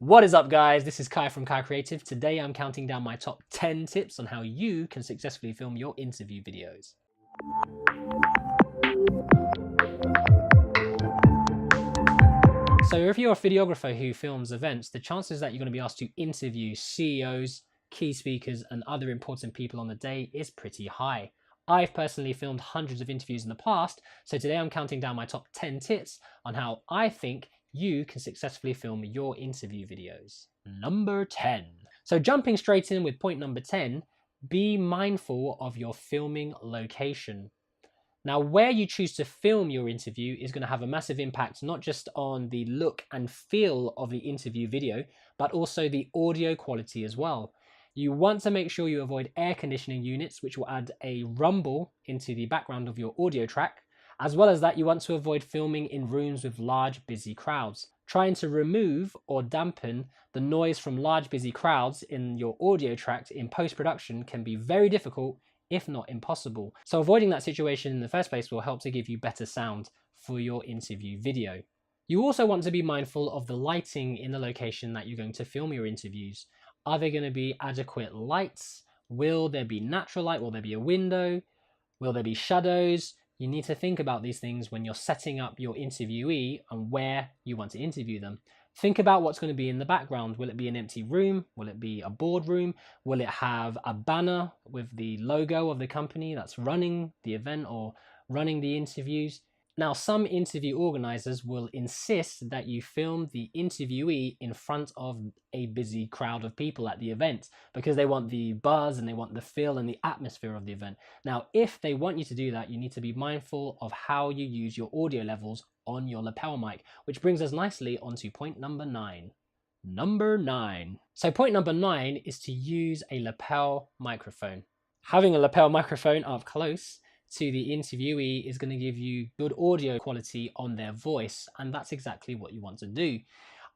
What is up, guys? This is Kai from KaiCreative. Today I'm counting down my top 10 tips on how you can successfully film your interview videos. So if you're a videographer who films events, the chances that you're going to be asked to interview CEOs, key speakers, and other important people on the day is pretty high. I've personally filmed hundreds of interviews in the past, so today I'm counting down my top 10 tips on how I think you can successfully film your interview videos. Number 10. So jumping straight in with point number 10, be mindful of your filming location. Now, where you choose to film your interview is going to have a massive impact, not just on the look and feel of the interview video, but also the audio quality as well. You want to make sure you avoid air conditioning units, which will add a rumble into the background of your audio track. As well as that, you want to avoid filming in rooms with large, busy crowds. Trying to remove or dampen the noise from large, busy crowds in your audio track in post-production can be very difficult, if not impossible. So avoiding that situation in the first place will help to give you better sound for your interview video. You also want to be mindful of the lighting in the location that you're going to film your interviews. Are there going to be adequate lights? Will there be natural light? Will there be a window? Will there be shadows? You need to think about these things when you're setting up your interviewee and where you want to interview them. Think about what's going to be in the background. Will it be an empty room? Will it be a boardroom? Will it have a banner with the logo of the company that's running the event or running the interviews? Now, some interview organizers will insist that you film the interviewee in front of a busy crowd of people at the event because they want the buzz and they want the feel and the atmosphere of the event. Now, if they want you to do that, you need to be mindful of how you use your audio levels on your lapel mic, which brings us nicely onto point number 9. Number 9. So point number 9 is to use a lapel microphone. Having a lapel microphone up close to the interviewee is going to give you good audio quality on their voice, and that's exactly what you want to do.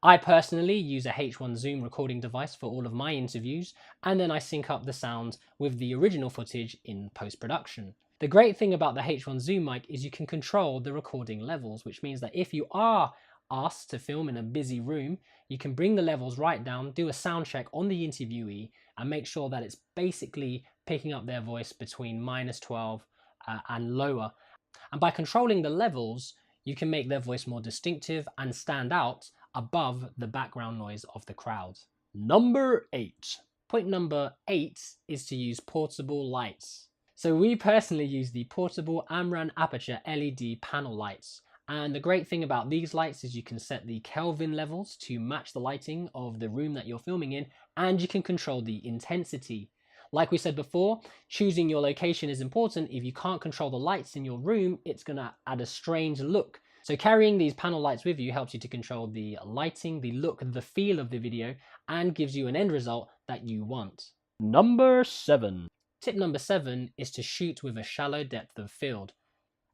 I personally use a H1 Zoom recording device for all of my interviews, and then I sync up the sound with the original footage in post-production. The great thing about the H1 Zoom mic is you can control the recording levels, which means that if you are asked to film in a busy room, you can bring the levels right down, do a sound check on the interviewee, and make sure that it's basically picking up their voice between -12 and lower. And by controlling the levels, you can make their voice more distinctive and stand out above the background noise of the crowd. Number 8. Point number 8 is to use portable lights. So we personally use the portable Amaran Aperture LED panel lights. And the great thing about these lights is you can set the Kelvin levels to match the lighting of the room that you're filming in, and you can control the intensity. Like we said before, choosing your location is important. If you can't control the lights in your room, it's going to add a strange look. So carrying these panel lights with you helps you to control the lighting, the look, the feel of the video, and gives you an end result that you want. Number 7. Tip number 7 is to shoot with a shallow depth of field.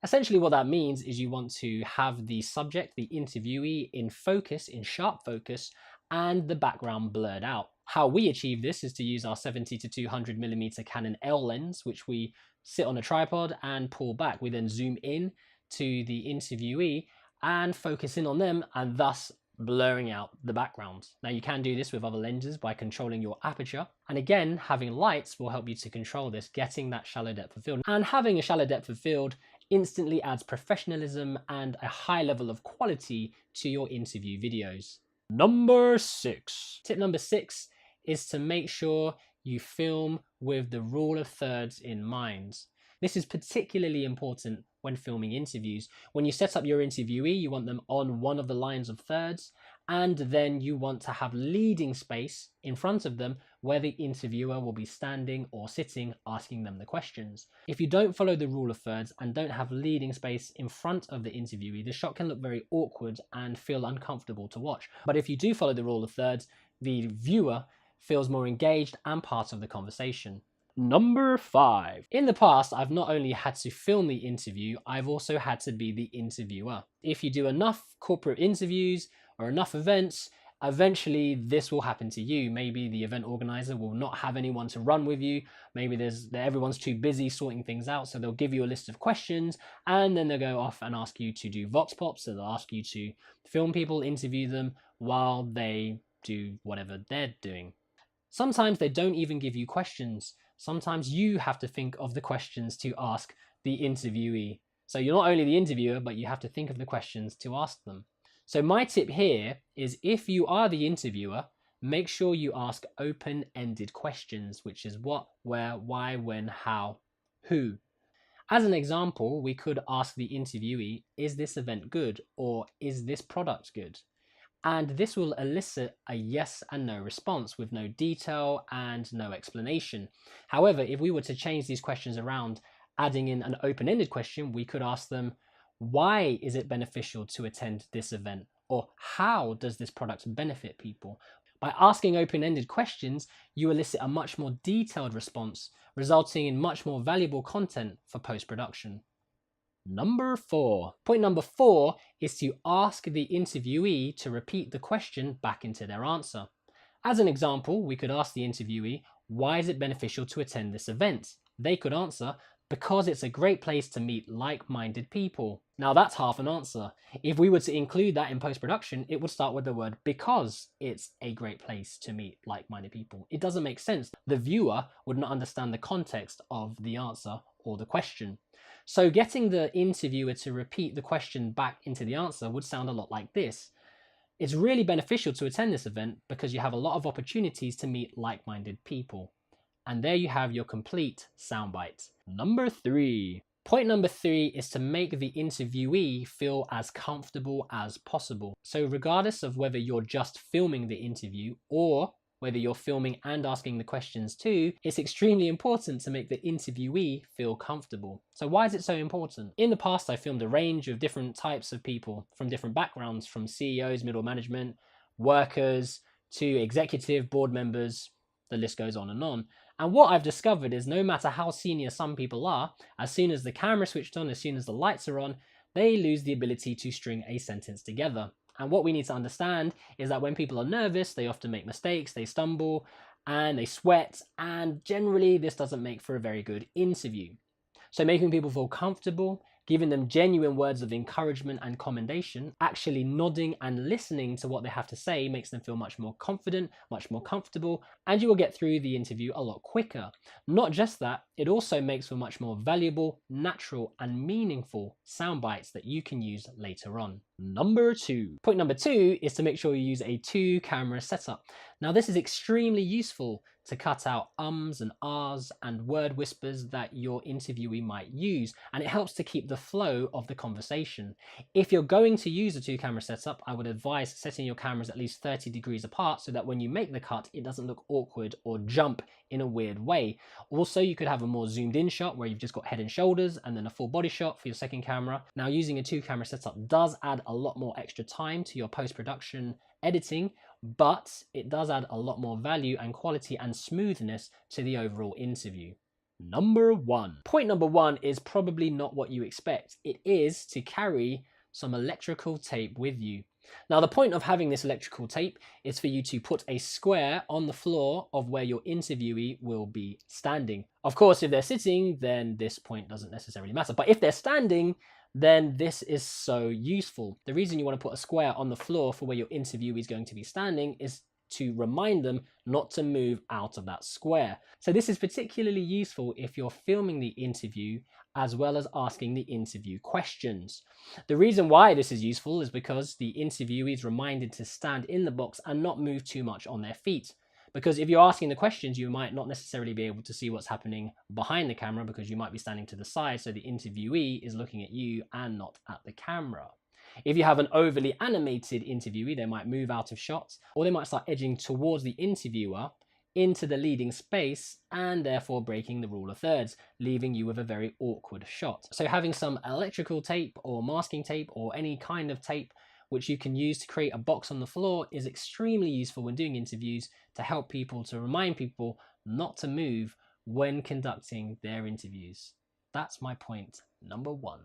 Essentially what that means is you want to have the subject, the interviewee, in focus, in sharp focus, and the background blurred out. How we achieve this is to use our 70 to 200mm Canon L lens, which we sit on a tripod and pull back. We then zoom in to the interviewee and focus in on them, and thus blurring out the background. Now you can do this with other lenses by controlling your aperture. And again, having lights will help you to control this, getting that shallow depth of field. And having a shallow depth of field instantly adds professionalism and a high level of quality to your interview videos. Number 6. Tip number 6 is to make sure you film with the rule of thirds in mind. This is particularly important when filming interviews. When you set up your interviewee, you want them on one of the lines of thirds, and then you want to have leading space in front of them where the interviewer will be standing or sitting asking them the questions. If you don't follow the rule of thirds and don't have leading space in front of the interviewee, the shot can look very awkward and feel uncomfortable to watch. But if you do follow the rule of thirds, the viewer feels more engaged and part of the conversation. Number 5. In the past, I've not only had to film the interview, I've also had to be the interviewer. If you do enough corporate interviews or enough events, eventually this will happen to you. Maybe the event organizer will not have anyone to run with you. Maybe everyone's too busy sorting things out, so they'll give you a list of questions and then they'll go off and ask you to do vox pops. So they'll ask you to film people, interview them while they do whatever they're doing. Sometimes they don't even give you questions. Sometimes you have to think of the questions to ask the interviewee. So you're not only the interviewer, but you have to think of the questions to ask them. So my tip here is, if you are the interviewer, make sure you ask open-ended questions, which is what, where, why, when, how, who. As an example, we could ask the interviewee, is this event good? Or is this product good? And this will elicit a yes and no response with no detail and no explanation. However, if we were to change these questions around, adding in an open-ended question, we could ask them, why is it beneficial to attend this event? Or how does this product benefit people? By asking open-ended questions, you elicit a much more detailed response, resulting in much more valuable content for post-production. Number 4. Point number 4 is to ask the interviewee to repeat the question back into their answer. As an example, we could ask the interviewee, why is it beneficial to attend this event? They could answer, because it's a great place to meet like-minded people. Now that's half an answer. If we were to include that in post-production, it would start with the word because it's a great place to meet like-minded people. It doesn't make sense. The viewer would not understand the context of the answer or the question. So getting the interviewer to repeat the question back into the answer would sound a lot like this. It's really beneficial to attend this event because you have a lot of opportunities to meet like-minded people. And there you have your complete soundbite. Number 3. Point number 3 is to make the interviewee feel as comfortable as possible. So regardless of whether you're just filming the interview or whether you're filming and asking the questions too, it's extremely important to make the interviewee feel comfortable. So why is it so important? In the past, I filmed a range of different types of people from different backgrounds, from CEOs, middle management, workers, to executive board members, the list goes on. And what I've discovered is no matter how senior some people are, as soon as the camera switched on, as soon as the lights are on, they lose the ability to string a sentence together. And what we need to understand is that when people are nervous, they often make mistakes, they stumble, and they sweat, and generally this doesn't make for a very good interview. So making people feel comfortable, giving them genuine words of encouragement and commendation, actually nodding and listening to what they have to say makes them feel much more confident, much more comfortable, and you will get through the interview a lot quicker. Not just that, it also makes for much more valuable, natural, and meaningful sound bites that you can use later on. Number 2. Point number 2 is to make sure you use a 2-camera setup. Now this is extremely useful to cut out ums and ahs and word whispers that your interviewee might use, and it helps to keep the flow of the conversation. If you're going to use a 2-camera setup, I would advise setting your cameras at least 30 degrees apart so that when you make the cut, it doesn't look awkward or jump in a weird way. Also, you could have a more zoomed in shot where you've just got head and shoulders and then a full body shot for your second camera. Now, using a 2-camera setup does add a lot more extra time to your post-production editing, but it does add a lot more value and quality and smoothness to the overall interview. Number 1. Point number 1 is probably not what you expect. It is to carry some electrical tape with you. Now, the point of having this electrical tape is for you to put a square on the floor of where your interviewee will be standing. Of course, if they're sitting, then this point doesn't necessarily matter. But if they're standing, then this is so useful. The reason you want to put a square on the floor for where your interviewee is going to be standing is to remind them not to move out of that square. So this is particularly useful if you're filming the interview as well as asking the interview questions. The reason why this is useful is because the interviewee is reminded to stand in the box and not move too much on their feet. Because if you're asking the questions, you might not necessarily be able to see what's happening behind the camera because you might be standing to the side, so the interviewee is looking at you and not at the camera. If you have an overly animated interviewee, they might move out of shots, or they might start edging towards the interviewer into the leading space and therefore breaking the rule of thirds, leaving you with a very awkward shot. So having some electrical tape or masking tape or any kind of tape which you can use to create a box on the floor is extremely useful when doing interviews to help people, to remind people not to move when conducting their interviews. That's my point number 1.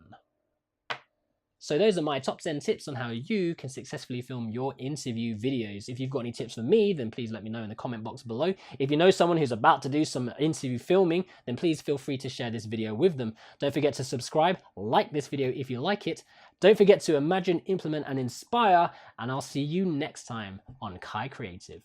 So those are my top 10 tips on how you can successfully film your interview videos. If you've got any tips for me, then please let me know in the comment box below. If you know someone who's about to do some interview filming, then please feel free to share this video with them. Don't forget to subscribe, like this video if you like it, Don't forget to imagine, implement, and inspire, and I'll see you next time on KaiCreative.